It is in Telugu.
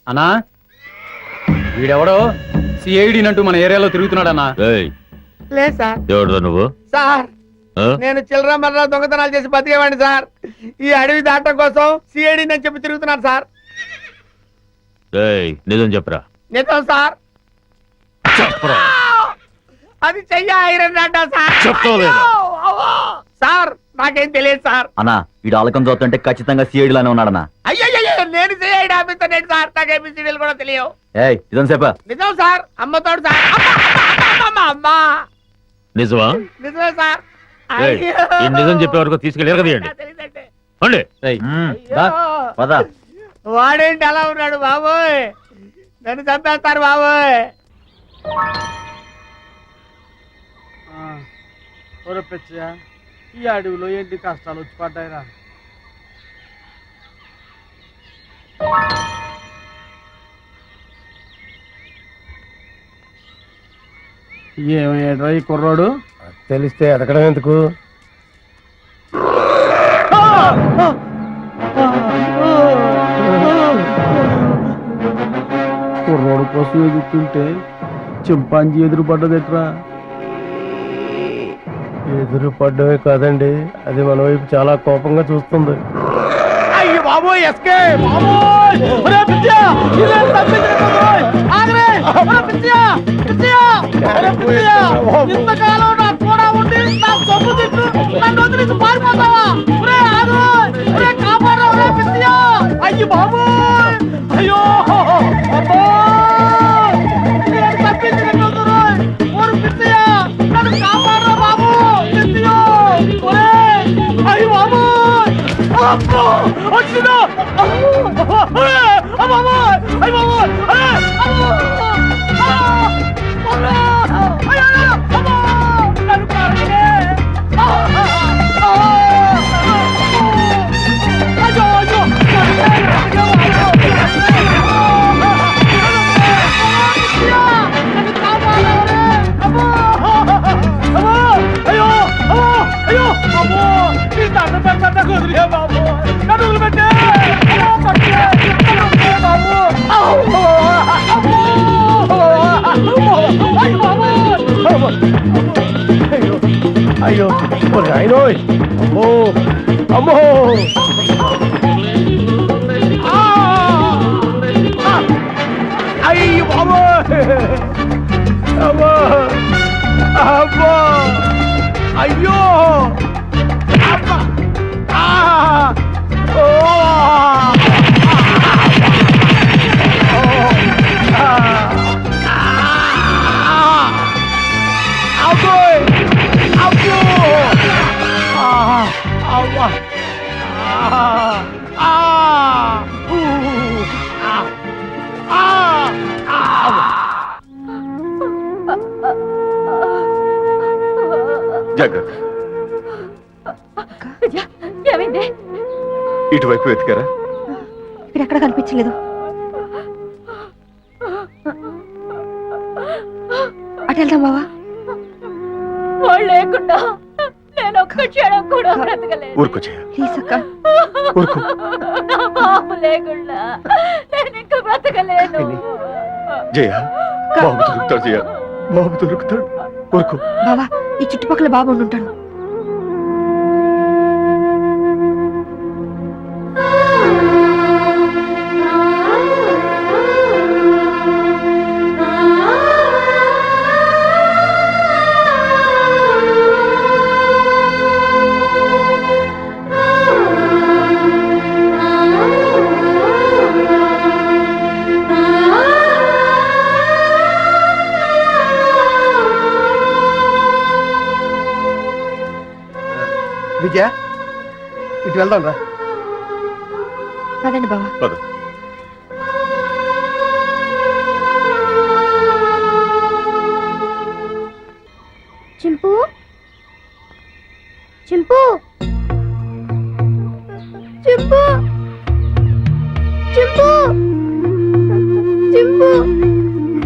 అన్నా వీడెవడో సిఐడి అంటూ మన ఏరియాలో తిరుగుతున్నాడన్నా. లేదు సార్. ఎవరు నువ్వు? సార్ నేను చిల్లర మర్ర దొంగతనాలు చేసి బతికేవాడిని సార్. ఈ అడవి దాటం కోసం సిఐడి అని చెప్పి తిరుగుతున్నాను సార్. నిజం చెప్పరా? నిజం సార్. చెప్పరా? అది చెయ్య ఐరన్ అంట సార్. చెప్తావులేదా? సార్ నాకేం తెలియదు సార్. అన్నా వీడు ఆలకం చూస్తుంటే ఖచ్చితంగా సిఐడి లానే ఉన్నాడన్నా. అయ్యో నేను సిఐడి ఆఫీసర్ ఏంటి సార్? నాకు ఏబిసిడీలు కూడా తెలియవు. ఇదం సేపా? నిజం సార్. అమ్మతోడు సార్. అమ్మా నిజమా? నిజమే సార్. ఈ నిజం చెప్పే వరకు తీసుకెళ్ళారు కదండి. వాడేంటి అలా ఉన్నాడు బాబోయ్? నన్ను చంపేస్తారు బాబోయ్. ఒరపెచ్చా ఈ అడవిలో ఏంటి కష్టాలు వచ్చి పడ్డాయిరా. ఏమయ్యాడ్రా ఈ కుర్రాడు? తెలిస్తే ఎదకడం ఎందుకు? కుర్రోడు కోసం ఎదుగుతుంటే చింపాంజీ ఎదురు పడ్డదెట్రా. ఎదురు పడ్డమే కాదండి, అది మన వైపు చాలా కోపంగా చూస్తుంది. అయ్యో బాబోయ్ ఎస్కే ఇంతకాలం నాకు కూడా ఉండి నా సొమ్ము తిట్టు నన్ను వదిలించి పారిపోతావా? కాపాడరా పిచ్చియా. అయ్యి బాబోయ్. అయ్యో అబ్బో పిచ్చియా నన్ను కాపాడరా బాబు. పిచ్చియో అయ్యి బాబోయ్. అబ్బో వచ్చిందా? బాబోయ్ అయ్యి బాబోయ్. అయ్యో ఆయనోయ్. అమ్మో అమ్మో అయ్యి బాబోయ్. అమ్మో అమ్మో అయ్యో అబ్బా. ఓ అబ్బోయ్ అబ్బో అవ్వా. జాగ్రత్త. ఏమైంది? ఇటువైపు వెతికారా? ఇక్కడెక్కడ కనిపించలేదు. అటు వెళ్దాం బావా. వాళ్ళు లేకుండా నేను ఒక్క క్షణం కూడా బ్రతకలేదు. ఊరుకొచ్చే ప్లీజ్ అక్క. ఊరుకో. బాబు లేకుండా నేను ఇంకా బ్రతకలేను. జయ బాబు దొరుకుతాడు. జయ బాబు దొరుకుతాడు. ఊరుకో బావా. ఈ చుట్టుపక్కల బాబు ఉండుంటాడు. విజయ ఇటు వెళ్దాం రా. పదండి బావా. పద. చింపు చింపు